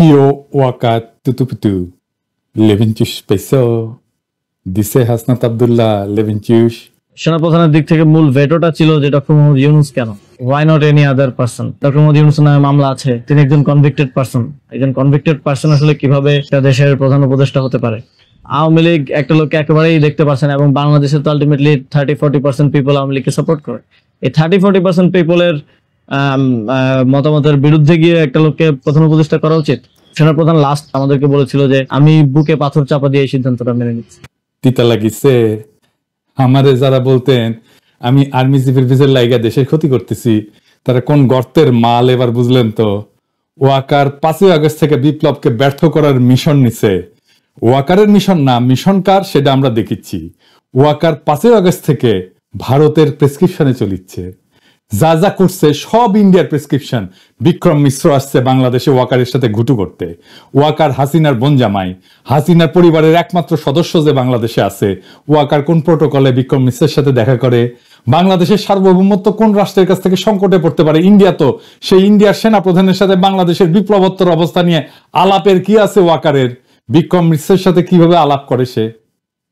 Pio Waka Tutuputu Leventush Peso দিছে হাসনাত আব্দুল্লাহ লেভেনচুশ। সেনাপ্রধানের দিক থেকে মূল ভেটোটা ছিল যে ডক্টর মোহাম্মদ ইউনুস কেন, why not any other person. Doctor Mohammad Yunus নামে মামলা আছে, তিনি একজন কনভিক্টেড পারসন। একজন কনভিক্টেড পারসন আসলে কিভাবে একটা দেশের প্রধান উপদেষ্টা হতে পারে? আওয়ামী লীগ একটা লোককে একেবারেই দেখতে পারছেন, এবং বাংলাদেশে তো আলটিমেটলি 30-40% পিপল আওয়ামী লীগকে সাপোর্ট করে। এই 30-40% পিপলের মতামতের বিরুদ্ধে গিয়ে একটা লোককে প্রধান উপদেষ্টা করা উচিত? সেনাপ্রধান লাস্ট আমাদেরকে বলেছিল যে আমি বুকে পাথর চাপা দিয়ে এই সিদ্ধান্তটা মেনে নিচ্ছি। তিতা লাগিছে আমারে যারা বলতেন আমি আর্মি চিফের ভিসের লাইগা দেশের ক্ষতি করতেছি, তারা কোন গর্তের মাল এবার বুঝলেন তো। ওয়াকার 5ই আগস্ট থেকে বিপ্লবকে ব্যর্থ করার মিশন নিছে। ওয়াকারের মিশন না, মিশন কার সেটা আমরা দেখিচ্ছি। ওয়াকার 5ই আগস্ট থেকে ভারতের প্রেসক্রিপশনে চলিচ্ছে, যা যা করছে সব ইন্ডিয়ার প্রেসক্রিপশন। বিক্রম মিশ্র আসছে বাংলাদেশে ওয়াকারের সাথে ঘুটু করতে। ওয়াকার হাসিনার বোন জামাই, হাসিনার পরিবারের একমাত্র সদস্য যে বাংলাদেশে আছে। ওয়াকার কোন প্রোটোকলে বিক্রম মিশ্রের সাথে দেখা করে? বাংলাদেশের সার্বভৌমত্ব কোন রাষ্ট্রের কাছ থেকে সংকটে পড়তে পারে? ইন্ডিয়া তো। সেই ইন্ডিয়ার সেনা প্রধানের সাথে বাংলাদেশের বিপ্লবোত্তর অবস্থা নিয়ে আলাপের কি আছে ওয়াকারের? বিক্রম মিশ্রের সাথে কিভাবে আলাপ করে সে?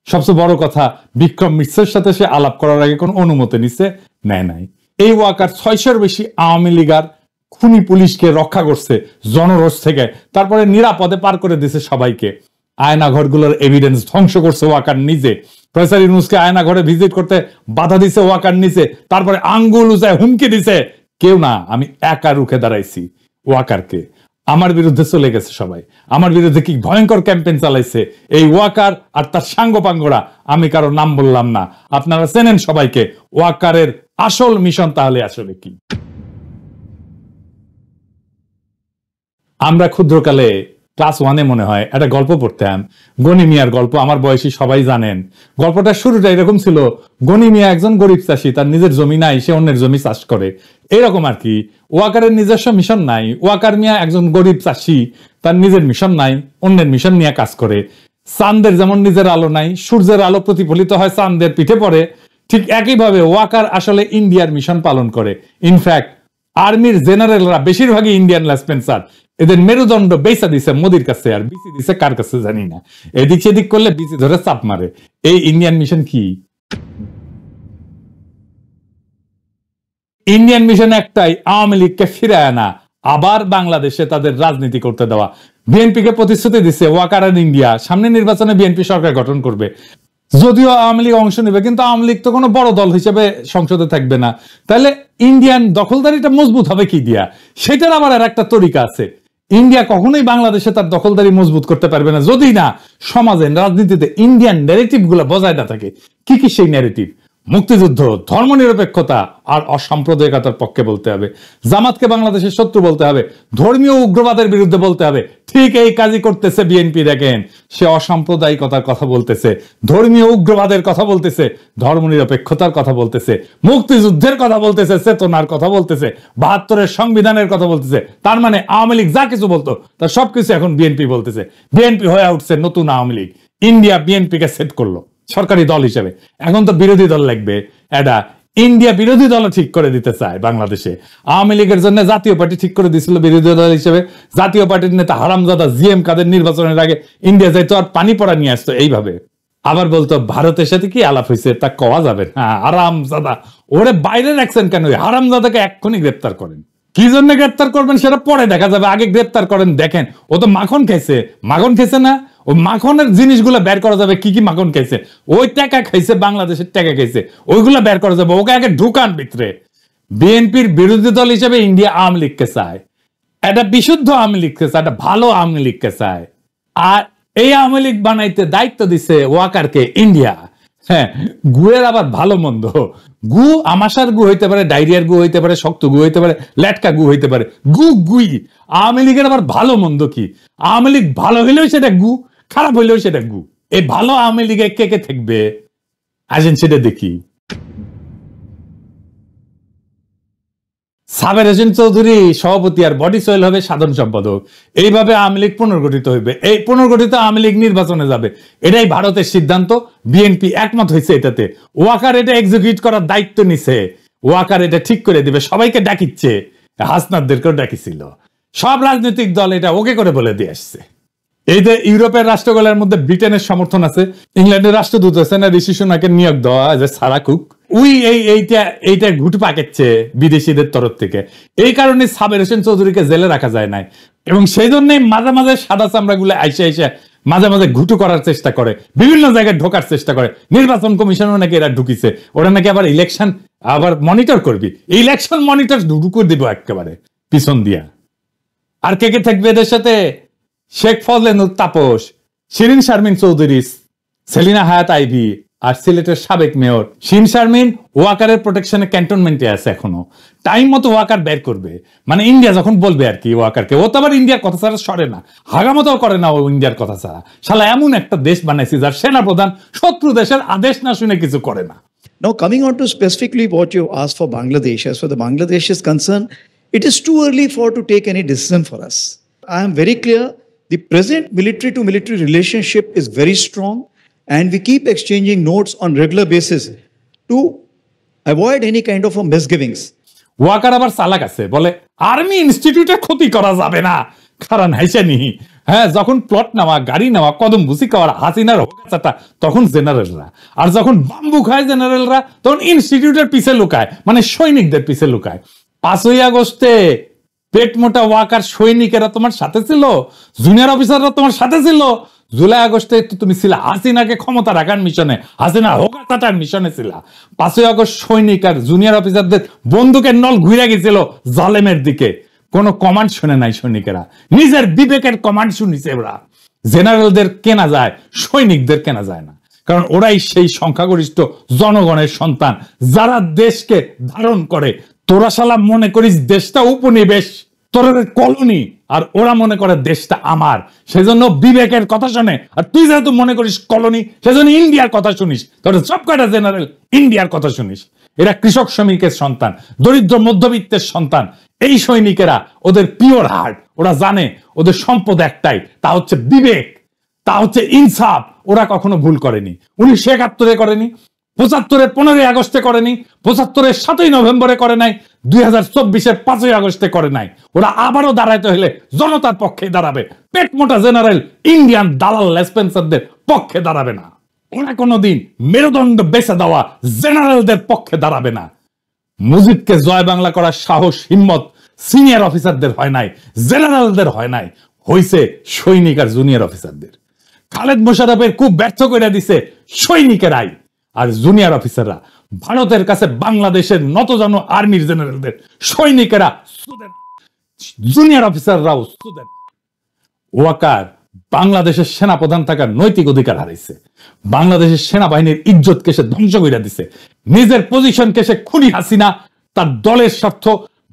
সবচেয়ে বড় কথা, বিক্রম মিশ্রের সাথে সে আলাপ করার আগে কোন অনুমতি নিচ্ছে? নেয় নাই। এই ওয়াকার 600-র বেশি আওয়ামী লীগার খুনি পুলিশকে রক্ষা করছে জনরোষ থেকে, তারপরে নিরাপদে পার করে দিছে সবাইকে। আয়নাঘরগুলোর এভিডেন্স ধ্বংস করছে ওয়াকার নিজে। প্রফেসর ইউনূসকে আয়নাঘরে ভিজিট করতে বাধা দিছে ওয়াকার নিজে, তারপরে আঙ্গুল উঁচায় হুমকি দিছে। কেউ না, আমি একা রুখে দাঁড়াইছি ওয়াকারকে। আমার বিরুদ্ধে চলে গেছে সবাই, আমার বিরুদ্ধে কি ভয়ঙ্কর ক্যাম্পেইন চালাইছে এই ওয়াকার আর তার সাঙ্গপাঙ্গরা। আমি কারো নাম বললাম না, আপনারা চেনেন সবাইকে। ওয়াকারের আসল মিশন তাহলে আসলে কি? আমরা ক্ষুদ্রকালে ক্লাস 1-এ মনে হয় একটা গল্প পড়তাম, গনি মিয়ার গল্প। আমার বয়সী সবাই জানেন। গল্পটার শুরুটা এরকম ছিল, গনি মিয়া একজন গরিব চাষী, তার নিজের জমি নাই, সে অন্যের জমি চাষ করে, এরকম আর কি। ওয়াকারের নিজস্ব মিশন নাই। ওয়াকার মিয়া একজন গরিব চাষী, তার নিজের মিশন নাই, অন্যের মিশন নিয়ে কাজ করে। চাঁদের যেমন নিজের আলো নাই, সূর্যের আলো প্রতিফলিত হয় চাঁদের পিঠে পড়ে, ঠিক একইভাবে ওয়াকার আসলে ইন্ডিয়ার মিশন পালন করে। ইনফ্যাক্ট আর্মির জেনারেলরা বেশিরভাগই ইন্ডিয়ান লেসপেন্সার। এদের মেরুদণ্ড বেচা দিছে মোদির কাছে, আর বিসি দিছে কার কাছে জানি না। এদিক সেদিক করলে বিসি ধরে চাপ মারে। এই ইন্ডিয়ান মিশন কি? ইন্ডিয়ান মিশন একটাই, আওয়ামী লীগকে ফিরে আনা, আবার বাংলাদেশে তাদের রাজনীতি করতে দেওয়া। বিএনপিকে প্রতিশ্রুতি দিচ্ছে ওয়াকার আর ইন্ডিয়া সামনে নির্বাচনে বিএনপি সরকার গঠন করবে। যদিও আওয়ামী লীগ অংশ নেবে, কিন্তু আওয়ামী লীগ তো কোনো বড় দল হিসেবে সংসদে থাকবে না। তাহলে ইন্ডিয়ান দখলদারিটা মজবুত হবে কি দিয়া? সেটার আবার আর একটা তরিকা আছে। ইন্ডিয়া কখনোই বাংলাদেশে তার দখলদারি মজবুত করতে পারবে না যদি না সমাজে, রাজনীতিতে ইন্ডিয়ান ন্যারেটিভ গুলা বজায় না থাকে। কি কি সেই ন্যারেটিভ? মুক্তিযুদ্ধ, ধর্মনিরপেক্ষতা আর অসাম্প্রদায়িকতার পক্ষে বলতে হবে। জামাতকে বাংলাদেশের শত্রু বলতে হবে, ধর্মীয় উগ্রবাদের বিরুদ্ধে বলতে হবে। ঠিক এই কাজই করতেছে বিএনপি। দেখেন, সে অসাম্প্রদায়িকতার কথা বলতেছে, ধর্মীয় উগ্রবাদের কথা বলতেছে, ধর্মনিরপেক্ষতার কথা বলতেছে, মুক্তিযুদ্ধের কথা বলতেছে, চেতনার কথা বলতেছে, 72-এর সংবিধানের কথা বলতেছে। তার মানে আওয়ামী লীগ যা কিছু বলতো তার সবকিছু এখন বিএনপি বলতেছে। বিএনপি হয়ে উঠছে নতুন আওয়ামী লীগ। ইন্ডিয়া বিএনপিকে সেট করলো সরকারি দল হিসেবে। এখন তো বিরোধী দল লাগবে। এটা ইন্ডিয়া বিরোধী দল ঠিক করে দিতে চায় বাংলাদেশে। আওয়ামী লীগের জন্য জাতীয় পার্টি ঠিক করে দিয়েছিল বিরোধী দল হিসেবে। জাতীয় পার্টির নেতা হারামজাদা জিএম কাদের নির্বাচনের আগে ইন্ডিয়া যাইতো আর পানি পড়া নিয়ে আসতো এইভাবে। আবার বলতো ভারতের সাথে কি আলাপ হয়েছে তা কওয়া যাবে। হ্যাঁ, হারামজাদা। ওরে বাইরে রাখছেন কেন? হারামজাদাকে এক্ষুনি গ্রেপ্তার করেন। কি জন্য গ্রেপ্তার করবেন সেটা পরে দেখা যাবে, আগে গ্রেপ্তার করেন। দেখেন, ও তো মাখন খাইছে। মাখন খাইছে না? ও মাখনের জিনিসগুলো বের করা যাবে, কি কি মাখন খাইছে। ওই টাকা খাইছে, বাংলাদেশের টাকা খাইছে, ওইগুলো বের করা যাবে। ওকে আগে ঢুকান ভিতরে। বিএনপির বিরোধী দল হিসেবে ইন্ডিয়া আওয়ামী লীগকে চায়, একটা বিশুদ্ধ আওয়ামী লীগকে চায়, একটা ভালো আওয়ামী লীগকে চায়। আর এই আওয়ামী লীগ বানাইতে দায়িত্ব দিছে ওয়াকারকে ইন্ডিয়া। হ্যাঁ, গুয়ের আবার ভালো মন্দ। গু আমাশার গু হইতে পারে, ডায়রিয়ার গু হইতে পারে, শক্ত গু হইতে পারে, লেটকা গু হইতে পারে। গু গুই। আওয়ামী লীগের আবার ভালো মন্দ কি? আওয়ামী লীগ ভালো হইলেও সেটা গু, খারাপ হইলেও সেটা গু। এই ভালো আওয়ামী লীগে কে কে থাকবে আসেন সেটা দেখি। সাবের হোসেন চৌধুরী সভাপতি আর বডি সোহেল হবে সাধারণ সম্পাদক। এইভাবে আওয়ামী লীগ পুনর্গঠিত হইবে। এই পুনর্গঠিত আওয়ামী লীগ নির্বাচনে যাবে, এটাই ভারতের সিদ্ধান্ত। বিএনপি একমত হয়েছে এটাতে। ওয়াকার এটা এক্সিকিউট করার দায়িত্ব নিছে। ওয়াকার এটা ঠিক করে দিবে। সবাইকে ডাকিচ্ছে, হাসনাতদেরকেও ডাকিছিল। সব রাজনৈতিক দল এটা ওকে করে বলে দিয়ে আসছে। এই যে ইউরোপের রাষ্ট্রগুলোর মধ্যে ব্রিটেনের সমর্থন আছে, ইংল্যান্ডের রাষ্ট্রদূত আছে না ঋষি সুনাকে নিয়োগ দেওয়া যে সারা কুক, এইটা ঘুট পাকাচ্ছে বিদেশিদের তরফ থেকে। এই কারণে সাবের হোসেন চৌধুরীকে জেলে রাখা যায় নাই, এবং সেই জন্যই মাঝে মাঝে সাদা চামড়া গুলো আইসে মাঝে মাঝে ঘুটু করার চেষ্টা করে, বিভিন্ন জায়গায় ঢোকার চেষ্টা করে। নির্বাচন কমিশনও নাকি এরা ঢুকিছে, ওরা নাকি আবার ইলেকশন আবার মনিটর করবি, ইলেকশন মনিটর ঢুকু দিব একেবারে পিছন দিয়া। আর কে কে থাকবে এদের সাথে? শেখ ফজলেনুর তাপস, শিরিন শারমিন চৌধুরী, সেলিনা হায়াত আইভি, আর সিলেটের সাবেক মেয়র শিন শারমিন ওয়াকারের প্রোটেকশনে ক্যান্টনমেন্টে আছে এখনো। টাইম মতো ওয়াকার বের করবে, মানে ইন্ডিয়া যখন বলবে আর কি ওয়াকারকে। ও তো আবার ইন্ডিয়ার কথা ছাড়া সরে না, হাগামতাও করে না ও ইন্ডিয়ার কথা ছাড়া। শালা এমন একটা দেশ বানাইছি যার সেনাপ্রধান শত্রু দেশের আদেশ না শুনে কিছু করে না। Now, coming on to specifically what you asked for Bangladesh, as far as Bangladesh is concerned, it is too early to take any decision for us. I am very clear, the present military to military relationship is very strong, and we keep exchanging notes on regular basis to avoid any kind of a misgivings. Waker আবার চালাক আছে, বলে army ইনস্টিটিউটে ক্ষতি করা যাবে না, কারণ হাইসানি হ্যাঁ যখন প্লট নেওয়া, গাড়ি নেওয়া, কদম বুঝি খাওয়ার হাসিনার হোকাচাটা তখন জেনারেলরা, আর যখন বাম্বু খায় জেনারেলরা তখন ইনস্টিটিউটের পিছে লুকায়, মানে সৈনিকদের পিছে লুকায়। 5ই আগস্টে পেট মোটা ওয়াকার সৈনিকেরা তোমার সাথে ছিল, জুনিয়র অফিসাররা তোমার সাথে ছিল। জুলাই আগস্টে তুমি ছিল হাসিনাকে ক্ষমতা রাখার মিশনে, হাসিনা হোকাচাটার মিশনে ছিল। 5ই আগস্ট সৈনিক আর জুনিয়র অফিসারদের বন্দুকের নল ঘুরে গেছিল জালেমের দিকে, কোন কমান্ড শুনে নাই সৈনিকেরা, নিজের বিবেকের কমান্ড শুনিছে ওরা। জেনারেলদের কেনা যায়, সৈনিকদের কেনা যায় না, কারণ ওরাই সেই সংখ্যাগরিষ্ঠ জনগণের সন্তান যারা দেশকে ধারণ করে। তোরা শালা মনে করিস দেশটা উপনিবেশ, তোরা কলোনি, আর ওরা মনে করে দেশটা আমার, সেজন্য বিবেকের কথা শোনে। আর তুই যেহেতু মনে করিস কলোনি, সেজন্য ইন্ডিয়ার কথা শুনিস, তোরা সব কয়টা জেনারেল ইন্ডিয়ার কথা শুনিস। এরা কৃষক শ্রমিকের সন্তান, দরিদ্র মধ্যবিত্তের সন্তান। এই সৈনিকেরা ওদের পিওর হার্ট, ওরা জানে ওদের সম্পদ একটাই, তা হচ্ছে বিবেক, তা হচ্ছে ইনসাফ। ওরা কখনো ভুল করেনি, 1971 করেনি, 75 15ই আগস্টে করেনি, 75 7ই নভেম্বরে করে নাই, 2024 5ই আগস্টে করে নাই। ওরা আবারও দাঁড়াইতে হলে জনতার পক্ষে দাঁড়াবে, পেট মোটা জেনারেল ইন্ডিয়ান দালাল লেসপেন্সারদের পক্ষে দাঁড়াবে না। ওরা কোনোদিন মেরুদণ্ড বেছে দেওয়া জেনারেলদের পক্ষে দাঁড়াবে না। মুজিবকে জয় বাংলা করার সাহস হিম্মত সিনিয়র অফিসারদের হয় নাই, জেনারেলদের হয় নাই, হইছে সৈনিক আর জুনিয়র অফিসারদের। খালেদ মোশাররফের খুব ব্যর্থ করে দিছে সৈনিকেরাই, আর জুনিয়র অফিসাররা ভারতের কাছে বাংলাদেশের নতজানু আর্মির জেনারেলদের, সৈনিকেরা জুনিয়র অফিসাররাও স্টুডেন্ট। ওয়াকার বাংলাদেশের সেনাপ্রধান থাকার নৈতিক অধিকার হারাইছে, বাংলাদেশের সেনাবাহিনীর ইজ্জতকে সে ধ্বংস করে দিছে, নিজের পজিশনকে সে খুনি হাসিনা তার দলের স্বার্থ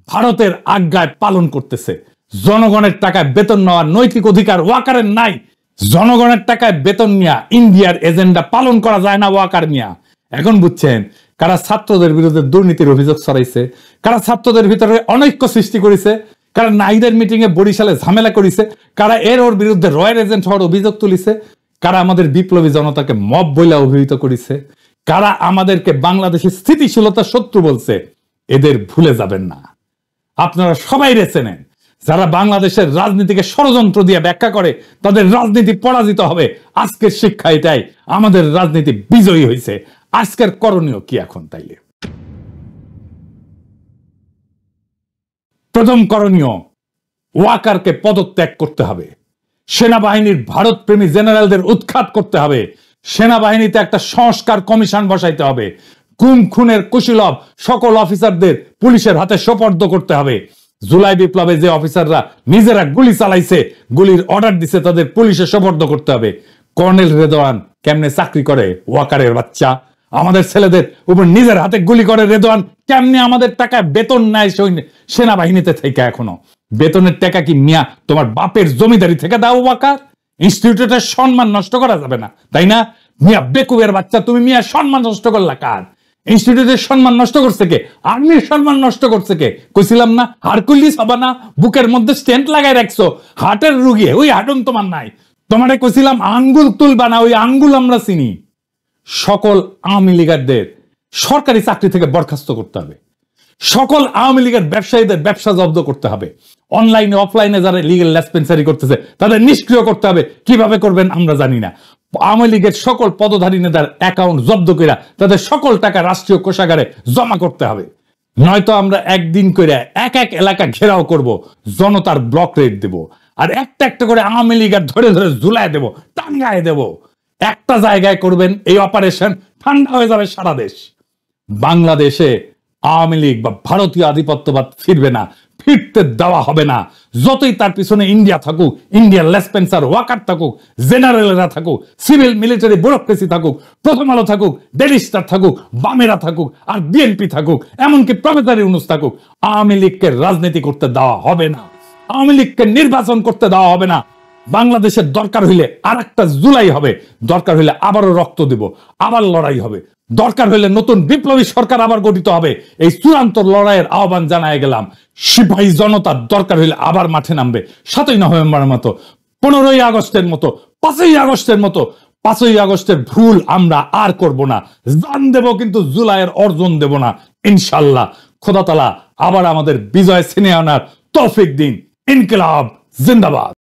ভারতের আজ্ঞায় পালন করতেছে। জনগণের টাকায় বেতন নেওয়ার নৈতিক অধিকার ওয়াকারের নাই। জনগণের টাকায় বেতন নিয়ে ইন্ডিয়ার এজেন্ডা পালন করা যায় না ওয়াকার নিয়া। এখন বুঝছেন কারা ছাত্রদের বিরুদ্ধে দুর্নীতির অভিযোগ ছড়াইছে, কারা ছাত্রদের ভিতরে অনৈক্য সৃষ্টি করেছে, কারা নাইদের মিটিং এ বরিশালে ঝামেলা করেছে, কারা ওর বিরুদ্ধে রয়্যাল এজেন্ট হওয়ার অভিযোগ তুলিছে, কারা আমাদের বিপ্লবী জনতাকে মব বইলা অভিহিত করেছে, কারা আমাদেরকে বাংলাদেশের স্থিতিশীলতার শত্রু বলছে। এদের ভুলে যাবেন না, আপনারা সবাই চেনেন। যারা বাংলাদেশের রাজনীতিকে ষড়যন্ত্র দিয়ে ব্যাখ্যা করে তাদের রাজনীতি পরাজিত হবে। আজকের শিক্ষা এটাই, আমাদের রাজনীতি বিজয়ী হয়েছে। আজকের করণীয় কি এখন? তাইলে প্রথম করণীয়, ওয়াকারকে পদত্যাগ করতে হবে, সেনাবাহিনীর ভারত প্রেমী জেনারেলদের উৎখাত করতে হবে, সেনাবাহিনীতে একটা সংস্কার কমিশন বসাইতে হবে, গুম খুনের কুশীলব সকল অফিসারদের পুলিশের হাতে সোপর্দ করতে হবে। জুলাই বিপ্লবে যে অফিসাররা নিজেরা গুলি চালাইছে, গুলির অর্ডার দিছে, তাদের পুলিশে সোপর্দ করতে হবে। কর্নেল রেদওয়ান কেমনে চাকরি করে? ওয়াকারের বাচ্চা। আমাদের ছেলেদের উপর নিজের হাতে গুলি করে রেদওয়ান, কেমনে আমাদের টাকায় বেতন নেয় সেনাবাহিনীতে থেকে? এখনো বেতনের টাকা কি মিয়া তোমার বাপের জমিদারি থেকে দাও? ওয়াকার ইনস্টিটিউটের সম্মান নষ্ট করা যাবে না, তাই না? মিয়া বেকুবের বাচ্চা, তুমি মিয়া সম্মান নষ্ট করলা কার? ইনস্টিটিউটের সম্মান নষ্ট করছে কে? আর্মির সম্মান নষ্ট করছে কে? কইছিলাম না হারকুলিস হবা না, বুকের মধ্যে স্টেন্ট লাগাই রাখছো, হার্টের রুগী, ওই হার্টন তোমার নাই। তোমারে কইছিলাম আঙ্গুল তুলবা না, ওই আঙ্গুল আমরা চিনি। সকল আওয়ামী লীগারদের সরকারি চাকরি থেকে বরখাস্ত করতে হবে, সকল আওয়ামী লীগের ব্যবসায়ীদের ব্যবসা জব্দ করতে হবে, অনলাইনে অফলাইনে যারা লিগ্যাল লেসপেন্সারি করতেছে তাদের নিষ্ক্রিয় করতে হবে। কিভাবে করবেন আমরা জানি না। আওয়ামী লীগের সকল পদধারী নেতার অ্যাকাউন্ট জব্দ করে তাদের সকল টাকা রাষ্ট্রীয় কোষাগারে জমা করতে হবে। নয়তো আমরা একদিন করে এক এক এলাকা ঘেরাও করব, জনতার ব্লক রেট দেব, আর একটা একটা করে আওয়ামী লীগের ধরে ধরে ঝুলায় দেব, টাঙ্গায় দেব। একটা জায়গায় করবেন এই অপারেশন, ঠান্ডা হয়ে যাবে সারা দেশ। বাংলাদেশে আওয়ামী লীগ বা ভারতীয় আধিপত্যবাদ ফিরবে না, ফিরতে দেওয়া হবে না। যতই তার পিছনে ইন্ডিয়া থাকুক, ইন্ডিয়ার লেসপেন্সার ওয়াকার থাকুক, জেনারেলরা থাকুক, সিভিল মিলিটারি ব্যুরোক্রেসি থাকুক, প্রথম আলো থাকুক, ডেইলি স্টার থাকুক, বামেরা থাকুক, আর বিএনপি থাকুক, এমনকি প্রফেসর ইউনূস থাকুক, আওয়ামী লীগকে রাজনীতি করতে দেওয়া হবে না, আওয়ামী লীগকে নির্বাচন করতে দেওয়া হবে না। বাংলাদেশের দরকার হইলে আর একটা জুলাই হবে, দরকার হইলে আবারও রক্ত দেব, আবার লড়াই হবে, দরকার হইলে নতুন বিপ্লবী সরকার আবার গঠিত হবে। এই চূড়ান্ত লড়াইয়ের আহ্বান জানায় গেলাম। সিপাহী জনতার দরকার হইলে আবার মাঠে নামবে 7ই নভেম্বরের মতো, 15ই আগস্টের মতো, 5ই আগস্টের মতো। 5ই আগস্টের ভুল আমরা আর করব না, জান দেব কিন্তু জুলাইয়ের অর্জন দেব না ইনশাল্লাহ। খোদা তাআলা আবার আমাদের বিজয় ছিনিয়ে আনার তৌফিক দিন। ইনকিলাব জিন্দাবাদ।